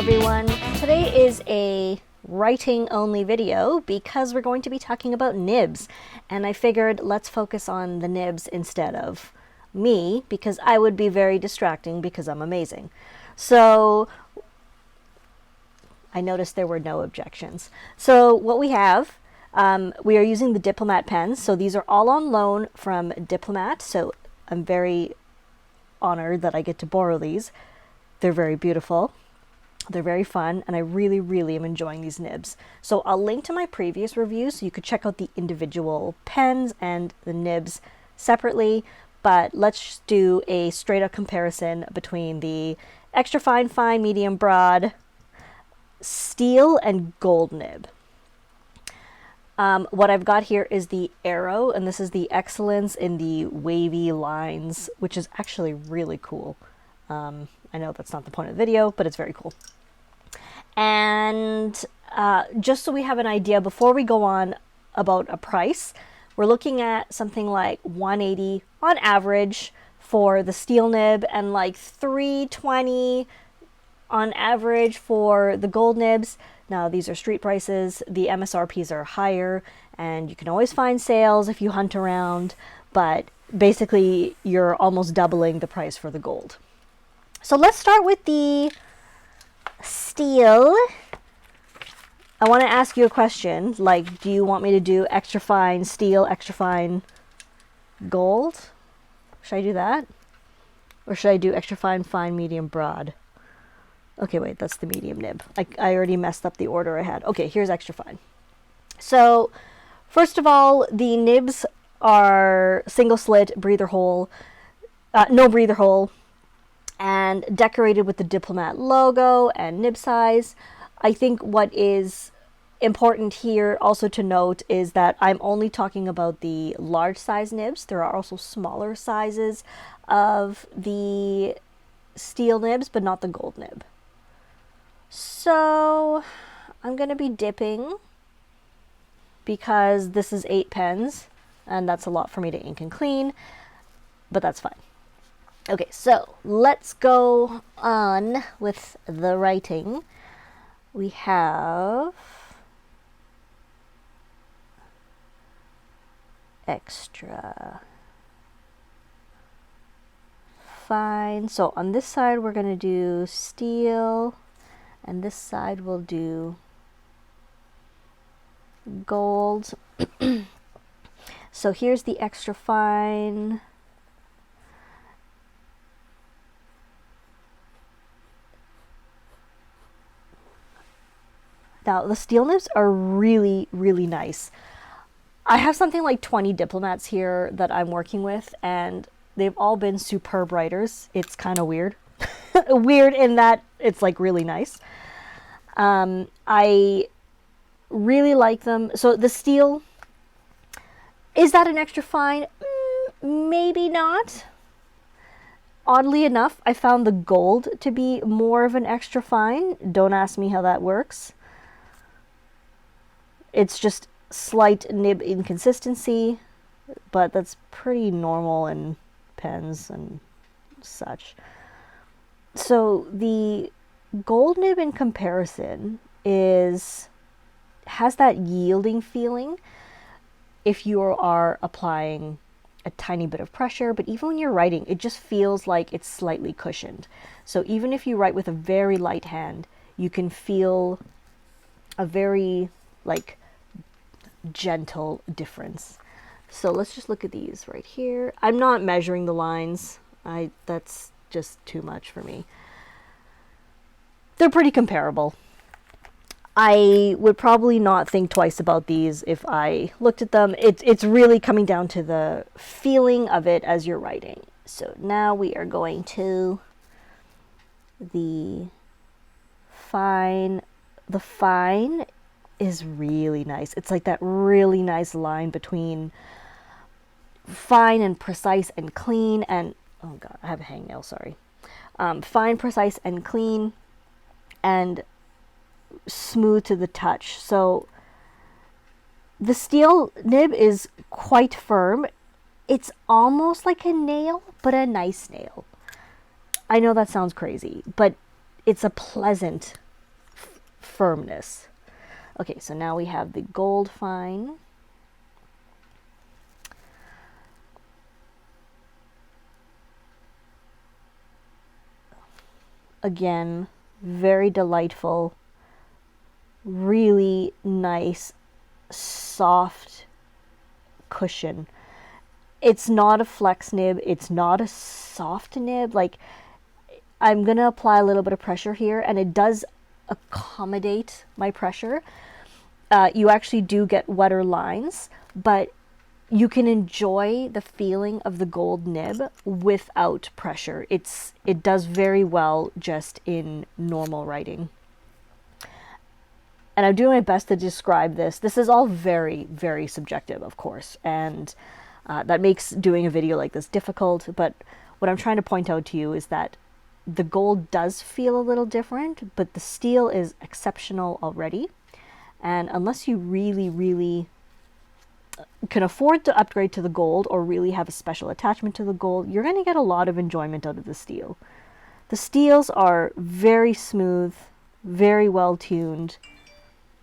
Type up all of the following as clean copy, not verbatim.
everyone. Today is a writing only video because we're going to be talking about nibs, and I figured let's focus on the nibs instead of me because I would be very distracting because I'm amazing. So I noticed there were no objections. So what we have, we are using the Diplomat pens. So these are all on loan from Diplomat. So I'm very honored that I get to borrow these. They're very beautiful. They're very fun, and I really, really am enjoying these nibs. So I'll link to my previous reviews so you could check out the individual pens and the nibs separately, but let's do a straight up comparison between the extra fine, fine, medium, broad, steel, and gold nib. What I've got here is the Arrow, and this is the Excellence in the wavy lines, which is actually really cool. I know that's not the point of the video, but it's very cool. And just so we have an idea, before we go on about a price, we're looking at something like $180 on average for the steel nib and like $320 on average for the gold nibs. Now these are street prices, the MSRPs are higher, and you can always find sales if you hunt around, but basically you're almost doubling the price for the gold. So let's start with the steel. I want to ask you a question, like, do you want me to do extra fine steel, extra fine gold? Should I do that? Or should I do extra fine, fine, medium, broad? Okay, wait, that's the medium nib. I already messed up the order I had. Okay, here's extra fine. So, first of all, the nibs are single slit, breather hole, no breather hole, and decorated with the Diplomat logo and nib size. I think what is important here also to note is that I'm only talking about the large size nibs. There are also smaller sizes of the steel nibs, but not the gold nib. So I'm going to be dipping because this is 8 pens and that's a lot for me to ink and clean, but that's fine. Okay, so let's go on with the writing. We have extra fine. So on this side we're going to do steel, and this side we'll do gold. So here's the extra fine. Now, the steel nibs are really, really nice. I have something like 20 Diplomats here that I'm working with, and they've all been superb writers. It's kind of weird. Weird in that it's like really nice. I really like them. So the steel, is that an extra fine? Maybe not. Oddly enough, I found the gold to be more of an extra fine. Don't ask me how that works. It's just slight nib inconsistency, but that's pretty normal in pens and such. So the gold nib in comparison has that yielding feeling if you are applying a tiny bit of pressure, but even when you're writing, it just feels like it's slightly cushioned. So even if you write with a very light hand, you can feel a very like gentle difference. So let's just look at these right here. I'm not measuring the lines. That's just too much for me. They're pretty comparable. I would probably not think twice about these if I looked at them. It's really coming down to the feeling of it as you're writing. So now we are going to the fine. The fine is really nice. It's like that really nice line between fine and precise and clean, and oh god, I have a hangnail, sorry. Fine, precise, and clean, and smooth to the touch. So the steel nib is quite firm. It's almost like a nail, but a nice nail. I know that sounds crazy, but it's a pleasant firmness. Okay, so now we have the gold fine. Again, very delightful, really nice, soft cushion. It's not a flex nib, it's not a soft nib. Like, I'm gonna apply a little bit of pressure here, and it does accommodate my pressure. You actually do get wetter lines, but you can enjoy the feeling of the gold nib without pressure. It does very well just in normal writing. And I'm doing my best to describe this. This is all very, very subjective, of course, and that makes doing a video like this difficult. But what I'm trying to point out to you is that the gold does feel a little different, but the steel is exceptional already. And unless you really, really can afford to upgrade to the gold or really have a special attachment to the gold, you're going to get a lot of enjoyment out of the steel. The steels are very smooth, very well tuned,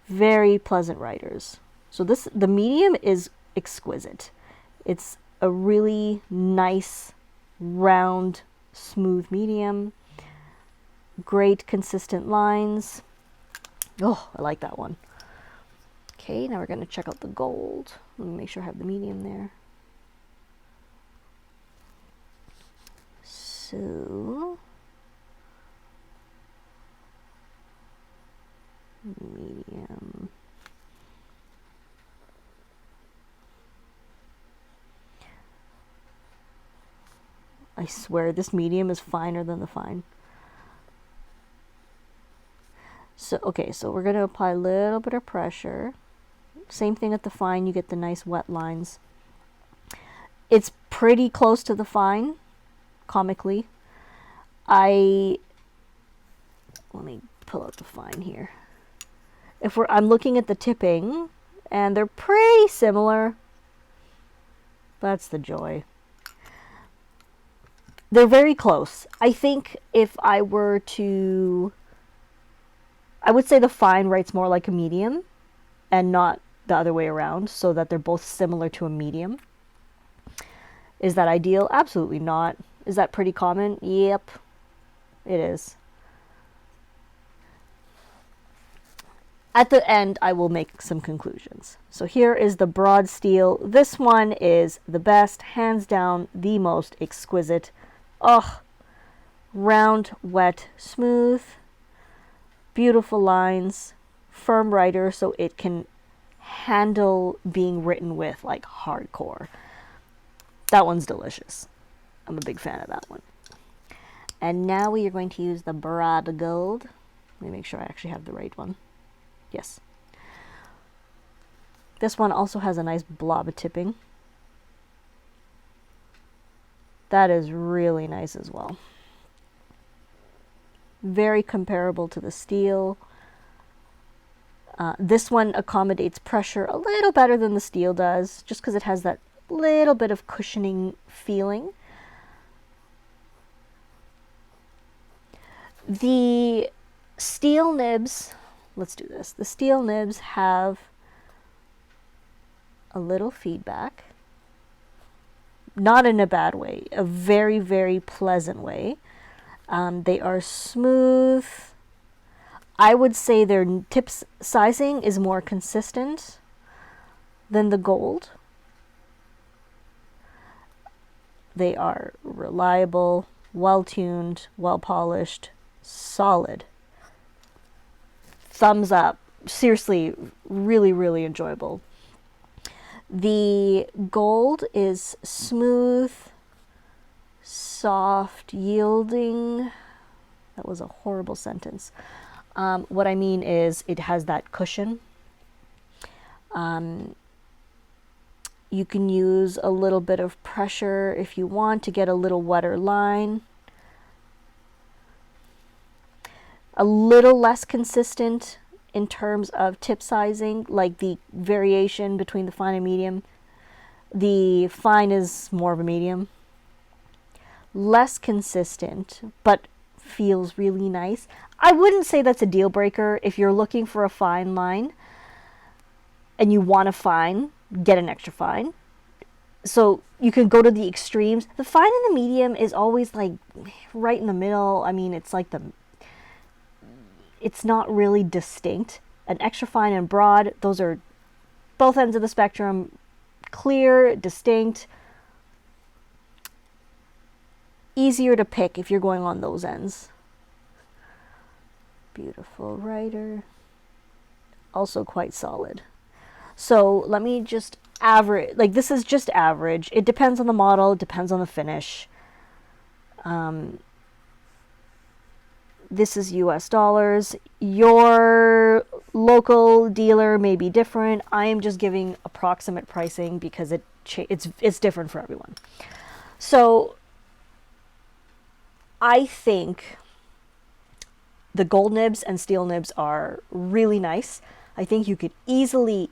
very pleasant writers. So the medium is exquisite. It's a really nice, round, smooth medium. Great consistent lines. Oh, I like that one. Okay, now we're going to check out the gold. Let me make sure I have the medium there. So, medium. I swear this medium is finer than the fine. So, okay, so we're going to apply a little bit of pressure. Same thing at the fine, you get the nice wet lines. It's pretty close to the fine, comically. Let me pull out the fine here. I'm looking at the tipping, and they're pretty similar. That's the joy. They're very close. I think if I were to, I would say the fine writes more like a medium and not the other way around, so that they're both similar to a medium. Is that ideal? Absolutely not. Is that pretty common? Yep, it is. At the end, I will make some conclusions. So here is the broad steel. This one is the best, hands down, the most exquisite. Ugh, round, wet, smooth, beautiful lines, firm writer, so it can handle being written with like hardcore. That one's delicious. I'm a big fan of that one. And now we are going to use the broad gold. Let me make sure I actually have the right one. Yes. This one also has a nice blob of tipping. That is really nice as well. Very comparable to the steel. This one accommodates pressure a little better than the steel does, just because it has that little bit of cushioning feeling. The steel nibs, let's do this. The steel nibs have a little feedback. Not in a bad way, a very, very pleasant way. They are smooth. I would say their tip sizing is more consistent than the gold. They are reliable, well-tuned, well-polished, solid. Thumbs up. Seriously, really, really enjoyable. The gold is smooth, soft, yielding. That was a horrible sentence. What I mean is it has that cushion. You can use a little bit of pressure if you want to get a little wetter line. A little less consistent in terms of tip sizing, like the variation between the fine and medium. The fine is more of a medium. Less consistent, but feels really nice. I wouldn't say that's a deal breaker. If you're looking for a fine line and you want a fine, get an extra fine. So you can go to the extremes. The fine and the medium is always like right in the middle. I mean, it's like it's not really distinct. An extra fine and broad, those are both ends of the spectrum, clear, distinct, easier to pick if you're going on those ends. Beautiful writer, also quite solid. So let me just average, like this is just average. It depends on the model, it depends on the finish. This is US dollars. Your local dealer may be different. I am just giving approximate pricing because it's different for everyone. So I think the gold nibs and steel nibs are really nice. I think you could easily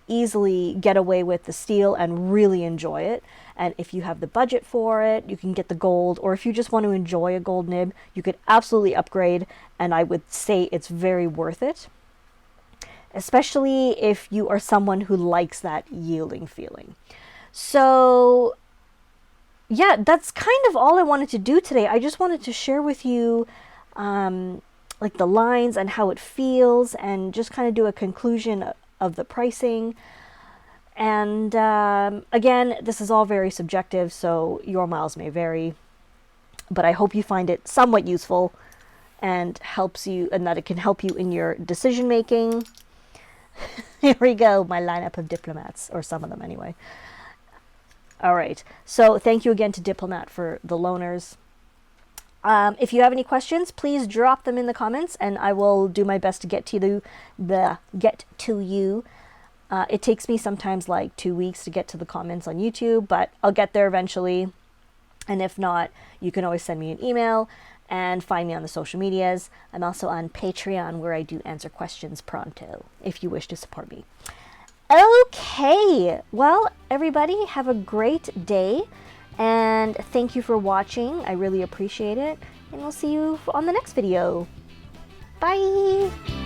get away with the steel and really enjoy it. And if you have the budget for it, you can get the gold. Or if you just want to enjoy a gold nib, you could absolutely upgrade. And I would say it's very worth it. Especially if you are someone who likes that yielding feeling. So yeah, that's kind of all I wanted to do today. I just wanted to share with you like the lines and how it feels, and just kind of do a conclusion of the pricing. And again, this is all very subjective, so your miles may vary, but I hope you find it somewhat useful and helps you, and that it can help you in your decision making. Here we go, my lineup of diplomats, or some of them anyway. All right, so thank you again to Diplomat for the loaners. If you have any questions, please drop them in the comments, and I will do my best to get to you. It takes me sometimes like 2 weeks to get to the comments on YouTube, but I'll get there eventually. And if not, you can always send me an email and find me on the social medias. I'm also on Patreon, where I do answer questions pronto, if you wish to support me. Okay, well, everybody, have a great day. And thank you for watching. I really appreciate it. And we'll see you on the next video. Bye!